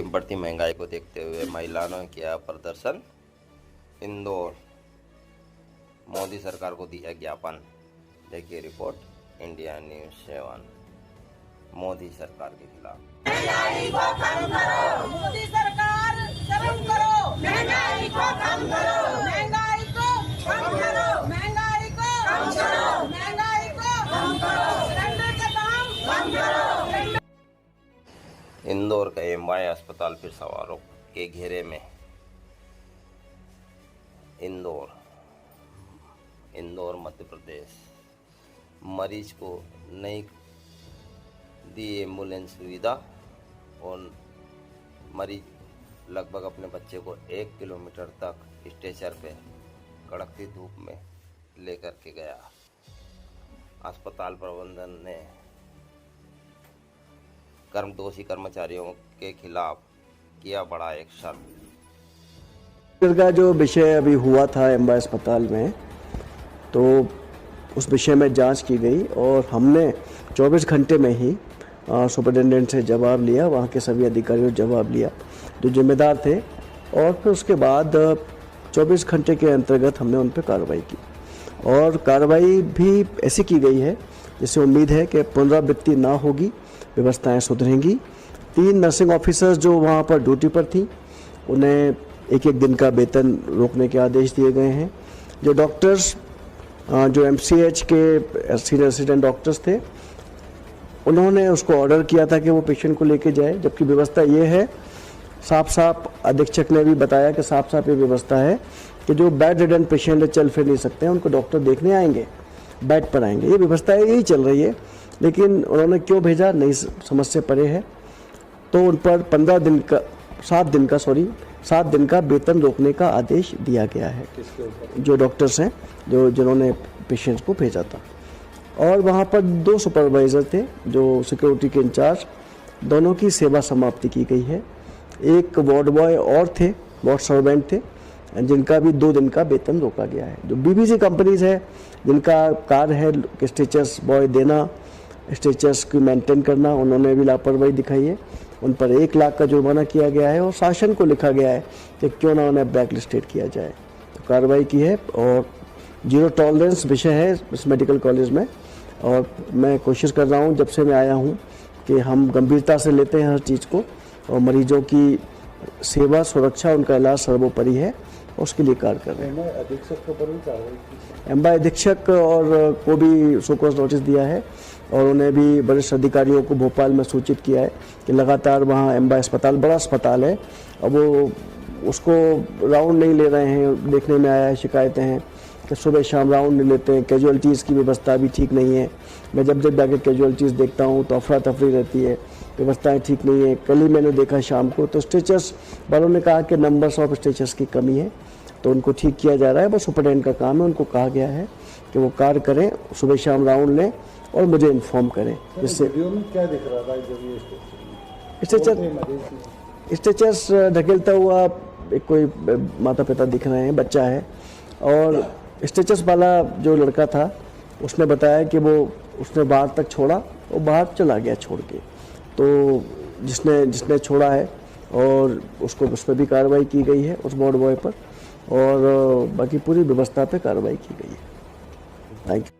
बढ़ती महंगाई को देखते हुए महिलाओं ने किया प्रदर्शन। इंदौर मोदी सरकार को दिया ज्ञापन। देखिए रिपोर्ट इंडिया न्यूज़ 7। मोदी सरकार के खिलाफ महंगाई को कम करो, मोदी सरकार शर्म करो, महंगाई को कम करो, महंगाई को कम करो, महंगाई को कम करो, महंगाई को कम करो, सिलेंडर के दाम कम करो। इंदौर का एमवाई अस्पताल फिर सवालों के घेरे में। इंदौर मध्य प्रदेश। मरीज को नहीं दी एम्बुलेंस सुविधा और मरीज लगभग अपने बच्चे को 1 किलोमीटर तक स्ट्रेचर पे कड़कती धूप में लेकर के गया। अस्पताल प्रबंधन ने दोषी कर्मचारियों के खिलाफ किया बड़ा एक्शन। का जो विषय अभी हुआ था एम्बा अस्पताल में, तो उस विषय में जांच की गई और हमने 24 घंटे में ही सुपरिटेंडेंट से जवाब लिया, वहाँ के सभी अधिकारियों से जवाब लिया जो जिम्मेदार थे, और फिर उसके बाद 24 घंटे के अंतर्गत हमने उन पर कार्रवाई की। और कार्रवाई भी ऐसी की गई है जिससे उम्मीद है कि पुनरावृत्ति ना होगी, व्यवस्थाएं सुधरेंगी। 3 नर्सिंग ऑफिसर्स जो वहाँ पर ड्यूटी पर थी, उन्हें एक दिन का वेतन रोकने के आदेश दिए गए हैं। जो डॉक्टर्स जो MCH के सीनियर रेसिडेंट डॉक्टर्स थे, उन्होंने उसको ऑर्डर किया था कि वो पेशेंट को लेके जाए, जबकि व्यवस्था ये है, साफ अधीक्षक ने भी बताया कि साफ ये व्यवस्था है कि जो बेड रिडन पेशेंट चल फिर नहीं सकते हैं, उनको डॉक्टर देखने आएंगे, बेड पर आएंगे। ये व्यवस्था यही चल रही है, लेकिन उन्होंने क्यों भेजा नहीं समझ से परे है। तो उन पर 7 दिन का वेतन रोकने का आदेश दिया गया है। जो डॉक्टर्स हैं जिन्होंने पेशेंट्स को भेजा था। और वहाँ पर 2 सुपरवाइज़र थे जो सिक्योरिटी के इंचार्ज, दोनों की सेवा समाप्ति की गई है। एक वार्ड बॉय और थे, वार्ड सर्वेंट थे, जिनका भी 2 दिन का वेतन रोका गया है। जो BBC कंपनीज है जिनका कार्य है कि स्ट्रेचर्स बॉय देना, स्ट्रेचर्स की मेंटेन करना, उन्होंने भी लापरवाही दिखाई है। उन पर 1 लाख का जुर्माना किया गया है और शासन को लिखा गया है कि क्यों ना उन्हें ब्लैक लिस्टेड किया जाए। तो कार्रवाई की है और 0 टॉलरेंस विषय है इस मेडिकल कॉलेज में। और मैं कोशिश कर रहा हूँ जब से मैं आया हूँ कि हम गंभीरता से लेते हैं हर चीज़ को, और मरीजों की सेवा, सुरक्षा, उनका इलाज सर्वोपरि है, और उसके लिए कार्य कर रहे हैं। एम्बा अधीक्षक और को भी शोकॉज नोटिस दिया है और उन्हें भी वरिष्ठ अधिकारियों को भोपाल में सूचित किया है कि लगातार वहाँ एम्बा अस्पताल बड़ा अस्पताल है, अब वो उसको राउंड नहीं ले रहे हैं। देखने में आया है, शिकायतें हैं कि सुबह शाम राउंड नहीं लेते हैं, कैजुअलिटीज़ की व्यवस्था भी ठीक नहीं है। मैं जब जाके कैजुअलिटीज़ देखता हूँ तो अफरा तफरी रहती है, व्यवस्थाएं ठीक नहीं है। कल ही मैंने देखा शाम को, तो स्ट्रेचर्स वालों ने कहा कि नंबर्स ऑफ स्ट्रेचर्स की कमी है, तो उनको ठीक किया जा रहा है। बस सुपरटेंडेंट का काम है, उनको कहा गया है कि वो कार्य करें, सुबह शाम राउंड लें और मुझे इन्फॉर्म करें। जिससे वीडियो में क्या दिख रहा था, स्ट्रेचर्स ढकेलता हुआ एक कोई माता पिता दिख रहे हैं, बच्चा है। और स्ट्रेचर्स वाला जो लड़का था उसने बताया कि उसने बाहर तक छोड़ा और बाहर चला गया छोड़ के। तो जिसने छोड़ा है और उस पर भी कार्रवाई की गई है, उस वार्ड बॉय पर, और बाकी पूरी व्यवस्था पे कार्रवाई की गई है। Thank you.